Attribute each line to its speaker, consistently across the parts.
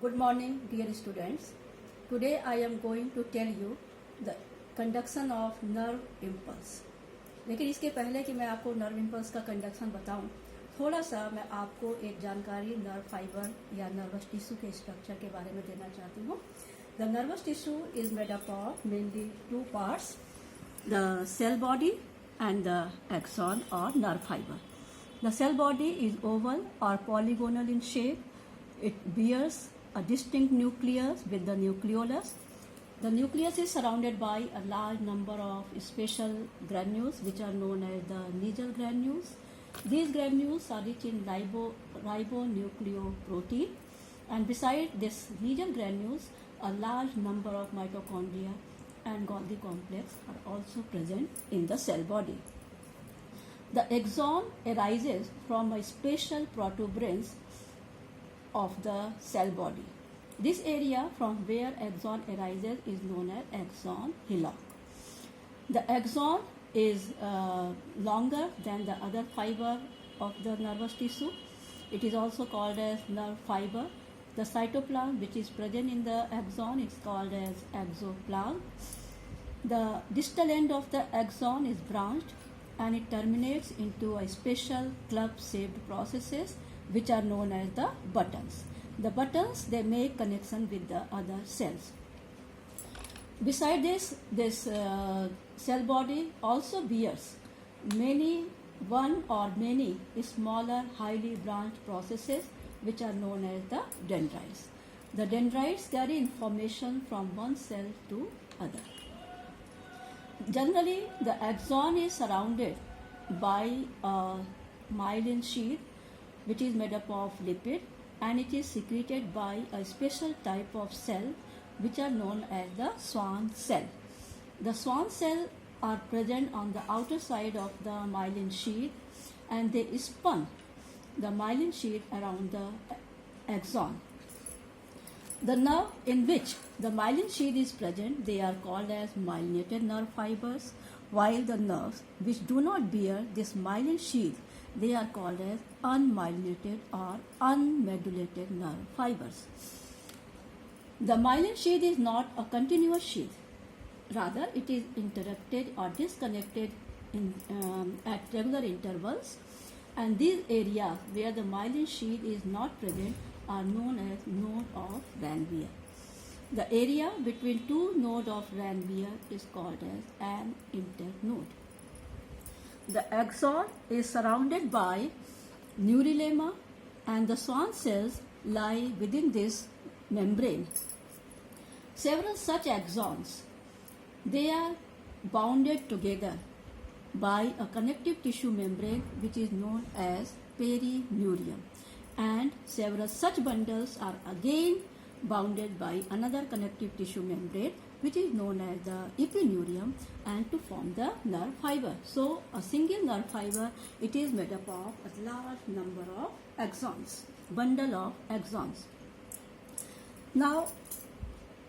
Speaker 1: Good morning, dear students. Today I am going to tell you the conduction of nerve impulse. लेकिन इसके पहले कि मैं आपको नर्व इम्पल्स का कंडक्शन बताऊं, थोड़ा सा मैं आपको एक जानकारी नर्व फाइबर या नर्वस टिश्यू के स्ट्रक्चर के बारे में देना चाहती हूँ. The nervous tissue is made up of mainly two parts, the cell body and the axon or nerve fiber. The cell body is oval or polygonal in shape. It bears a distinct nucleus with the nucleolus. The nucleus is surrounded by a large number of special granules which are known as the Nigel granules. These granules are rich in ribonucleoprotein, and beside this Nigel granules, a large number of mitochondria and Golgi complex are also present in the cell body. The axon arises from a special protuberance of the cell body. This area from where axon arises is known as axon hillock. The axon is longer than the other fiber of the nervous tissue. It is also called as nerve fiber. The cytoplasm which is present in the axon is called as axoplasm. The distal end of the axon is branched and it terminates into a special club-shaped processes which are known as the buttons. The buttons, they make connection with the other cells. Beside this cell body also bears one or many smaller highly branched processes which are known as the dendrites. The dendrites carry information from one cell to other. Generally, the axon is surrounded by a myelin sheath which is made up of lipid, and it is secreted by a special type of cell which are known as the Schwann cell. The Schwann cells are present on the outer side of the myelin sheath, and they spun the myelin sheath around the axon. The nerve in which the myelin sheath is present, they are called as myelinated nerve fibers, while the nerves which do not bear this myelin sheath, they are called as unmyelinated or unmodulated nerve fibers. The myelin sheath is not a continuous sheath. Rather, it is interrupted or disconnected at regular intervals, and these areas where the myelin sheath is not present are known as node of Ranvier. The area between two nodes of Ranvier is called as an internode. The axon is surrounded by neurilemma, and the Schwann cells lie within this membrane. Several such axons, they are bounded together by a connective tissue membrane which is known as perineurium, and several such bundles are again bounded by another connective tissue membrane which is known as the epineurium, and to form the nerve fiber. So a single nerve fiber, it is made up of a large number of axons, bundle of axons. Now,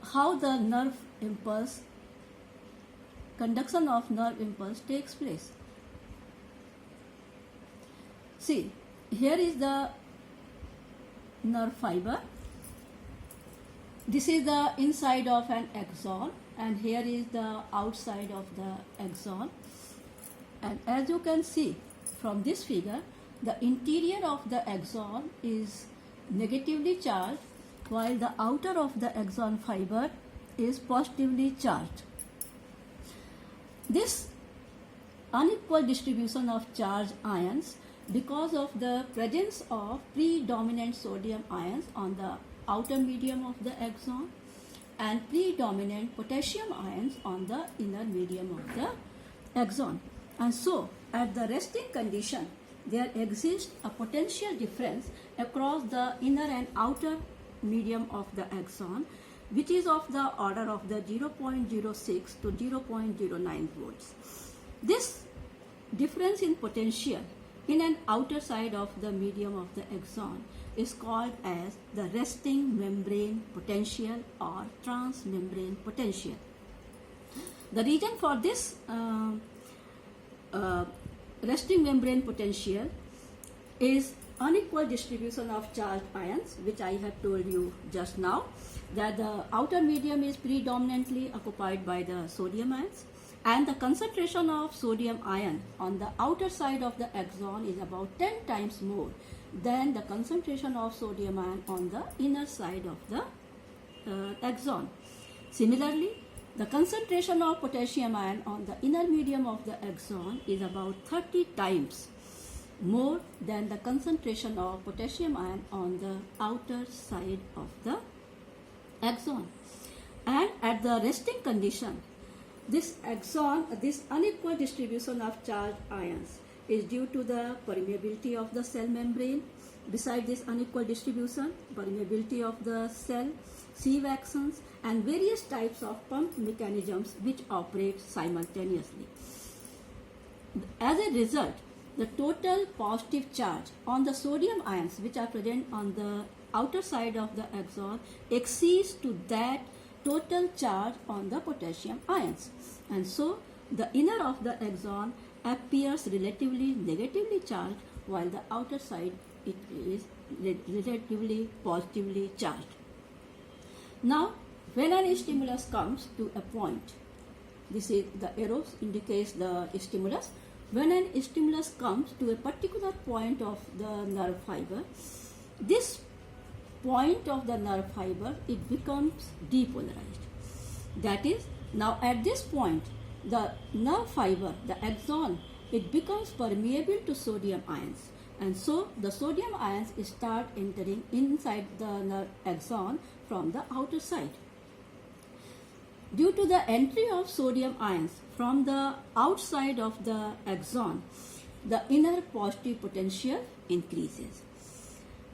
Speaker 1: how the nerve impulse, conduction of nerve impulse takes place. See, here is the nerve fiber. This is the inside of an axon, and here is the outside of the axon. And as you can see from this figure, the interior of the axon is negatively charged, while the outer of the axon fiber is positively charged. This unequal distribution of charged ions, because of the presence of predominant sodium ions on the outer medium of the axon and predominant potassium ions on the inner medium of the axon. And so, at the resting condition, there exists a potential difference across the inner and outer medium of the axon, which is of the order of the 0.06 to 0.09 volts. This difference in potential in an outer side of the medium of the axon is called as the resting membrane potential or transmembrane potential. The reason for this resting membrane potential is unequal distribution of charged ions, which I have told you just now, that the outer medium is predominantly occupied by the sodium ions, and the concentration of sodium ion on the outer side of the axon is about 10 times more than the concentration of sodium ion on the inner side of the axon. Similarly, the concentration of potassium ion on the inner medium of the axon is about 30 times more than the concentration of potassium ion on the outer side of the axon. And at the resting condition, this unequal distribution of charged ions is due to the permeability of the cell membrane. Besides this unequal distribution, permeability of the cell, sieve actions, and various types of pump mechanisms which operate simultaneously. As a result, the total positive charge on the sodium ions which are present on the outer side of the axon exceeds to that total charge on the potassium ions, and so the inner of the axon appears relatively negatively charged while the outer side it is relatively positively charged. Now, when an stimulus comes to a point, this is the arrows indicates the stimulus. When an stimulus comes to a particular point of the nerve fiber, this point of the nerve fiber, it becomes depolarized. That is, now at this point, the nerve fiber, the axon, it becomes permeable to sodium ions, and so the sodium ions start entering inside the nerve axon from the outer side. Due to the entry of sodium ions from the outside of the axon, the inner positive potential increases.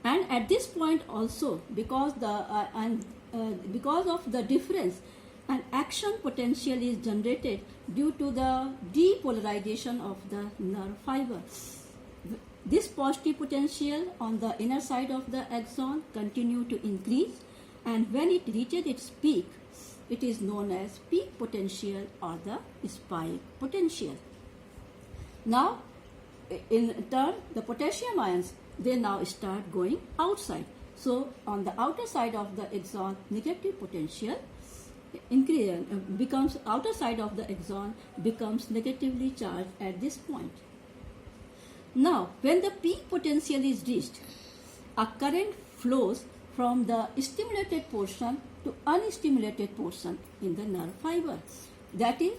Speaker 1: And at this point also, because of the difference, an action potential is generated due to the depolarization of the nerve fiber. This positive potential on the inner side of the axon continue to increase, and when it reaches its peak, it is known as peak potential or the spike potential. Now, in turn, the potassium ions, they now start going outside. So, on the outer side of the axon, negative potential becomes outer side of the axon becomes negatively charged at this point. Now, when the peak potential is reached, a current flows from the stimulated portion to unstimulated portion in the nerve fiber. That is,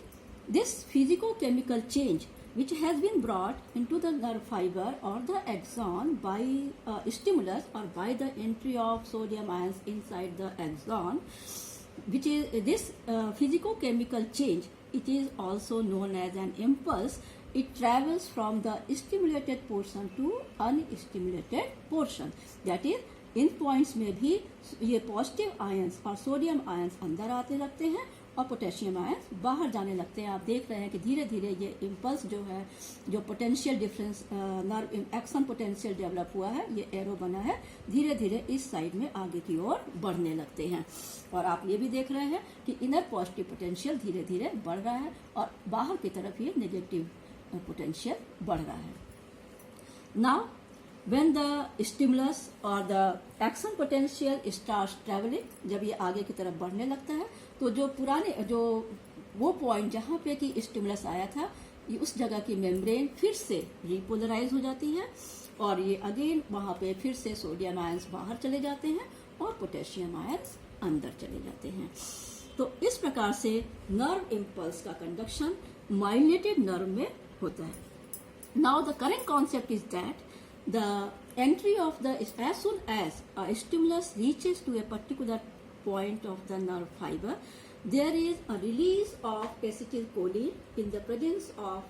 Speaker 1: this physicochemical change which has been brought into the nerve fiber or the axon by stimulus or by the entry of sodium ions inside the axon, which is this physicochemical change, it is also known as an impulse. It travels from the stimulated portion to unstimulated portion. That is, in points में भी ये positive ions और sodium ions अंदर आते लगते हैं और potassium ions बाहर जाने लगते हैं. आप देख रहे हैं कि धीरे धीरे ये इम्पल्स जो है, जो potential difference nerve action potential develop हुआ है, ये एरो बना है, धीरे धीरे इस साइड में आगे की ओर बढ़ने लगते हैं. और आप ये भी देख रहे हैं कि इनर पॉजिटिव पोटेंशियल धीरे धीरे बढ़ रहा है और बाहर की तरफ ये नेगेटिव पोटेंशियल बढ़ रहा है. Now when the stimulus or the action potential starts traveling, जब ये आगे की तरफ बढ़ने लगता है, तो जो पुराने जो वो पॉइंट जहाँ पे कि स्टिमुलस आया था, ये उस जगह की मेम्ब्रेन फिर से रिपोलराइज हो जाती है और ये अगेन वहाँ पे फिर से सोडियम आयंस बाहर चले जाते हैं और पोटेशियम आयंस अंदर चले जाते हैं. तो इस प्रकार से नर्व इम्पल्स का कंडक्शन माइलिनेटेड नर्व में होता है. Now the current concept is that the entry of the as soon as a stimulus reaches to a particular point of the nerve fiber, there is a release of acetylcholine in the presence of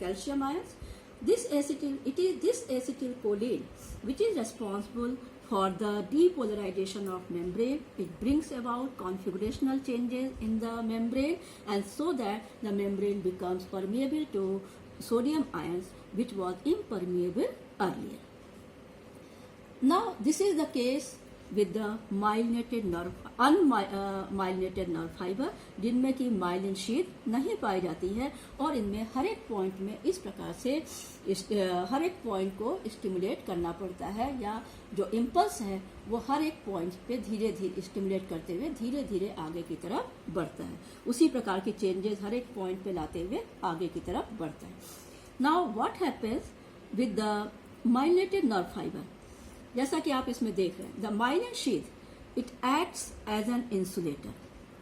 Speaker 1: calcium ions. This acetylcholine which is responsible for the depolarization of membrane. It brings about configurational changes in the membrane, and so that the membrane becomes permeable to sodium ions which was impermeable earlier. Now, this is the case with the myelinated nerve, unmyelinated nerve fiber, जिनमें की myelin sheath नहीं पाई जाती है, और इनमें हर एक point में इस प्रकार से हर एक पॉइंट को स्टिमुलेट करना पड़ता है, या जो इम्पल्स है वो हर एक पॉइंट पे धीरे धीरे स्टिमुलेट करते हुए धीरे धीरे आगे की तरफ बढ़ता है। उसी प्रकार के चेंजेस हर एक पॉइंट पे लाते हुए आगे की तरफ बढ़ता है। Now what happens with the myelinated nerve fibre, जैसा कि आप इसमें देख रहे हैं, the myelin sheath it acts as an insulator,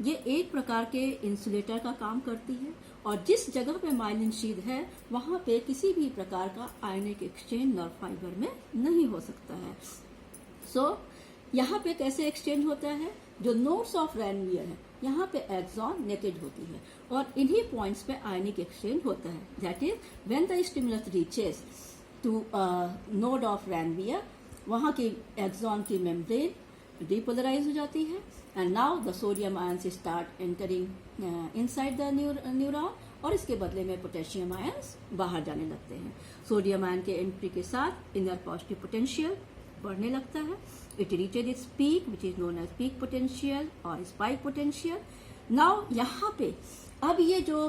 Speaker 1: ये एक प्रकार के इंसुलेटर का काम करती है, और जिस जगह पे माइलिन शीथ है वहां पे किसी भी प्रकार का आयनिक एक्सचेंज नर्व फाइबर में नहीं हो सकता है। सो यहाँ पे कैसे एक्सचेंज होता है, जो नोड्स ऑफ रैनवियर है यहाँ पे एक्सॉन नेकेड होती है, और इन्हीं पॉइंट्स पे आयनिक एक्सचेंज होता है। That is when the stimulus reaches to node of Ranvier, वहाँ की एक्सॉन की मेम्ब्रेन डिपोलराइज हो जाती है, and now the sodium ions start entering inside the neuron, और इसके बदले में पोटेशियम आयंस बाहर जाने लगते हैं। सोडियम आयन के एंट्री के साथ इनर पॉजिटिव पोटेंशियल बढ़ने लगता है। It reaches its peak which is known as peak potential और स्पाइक पोटेंशियल। नाउ यहाँ पे अब ये जो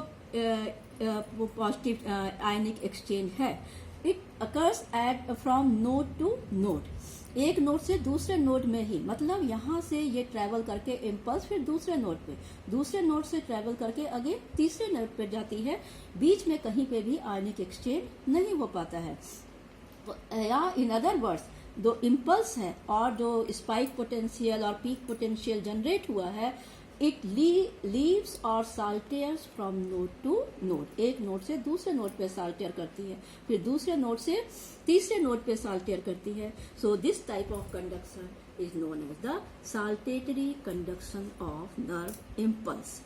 Speaker 1: पॉजिटिव आयनिक एक्सचेंज है, it occurs at from node to node, एक नोड से दूसरे नोड में ही, मतलब यहाँ से ये ट्रेवल करके इम्पल्स फिर दूसरे नोड पे, दूसरे नोड से ट्रेवल करके अगेन तीसरे नोड पे जाती है, बीच में कहीं पे भी आयनिक एक्सचेंज नहीं हो पाता है। या इन अदर वर्ड्स, जो इम्पल्स है और जो स्पाइक पोटेंशियल और पीक पोटेंशियल जनरेट हुआ है, इट लीव्स और साल्टेयर्स फ्रॉम नोड टू नोड, एक नोड से दूसरे नोड पे साल्टेयर करती है, फिर दूसरे नोड से तीसरे नोड पे साल्टेयर करती है। So this type of conduction is known as the saltatory conduction of nerve impulse.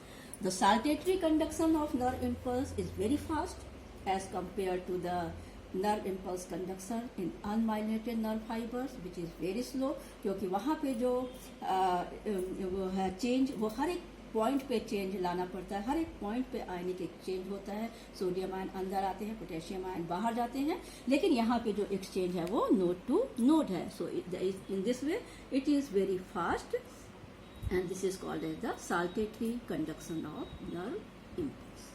Speaker 1: The saltatory conduction of nerve impulse is very fast as compare to the nerve impulse conduction in unmyelinated nerve fibres which is very slow, क्योंकि वहाँ पे जो वो है change, वो हर एक point पे change लाना पड़ता है, हर एक पॉइंट पे आयनिक एक्सचेंज होता है, सोडियम आयन अंदर आते हैं, पोटेशियम आयन बाहर जाते हैं, लेकिन यहाँ पे जो एक्सचेंज है वो नोड टू नोड है। So in this way it is very fast, and this is called as the saltatory conduction of nerve impulse.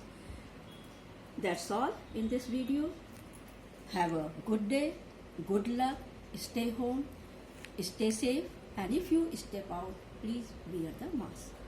Speaker 1: That's all in this video. Have a good day, good luck, stay home, stay safe, and if you step out, please wear the mask.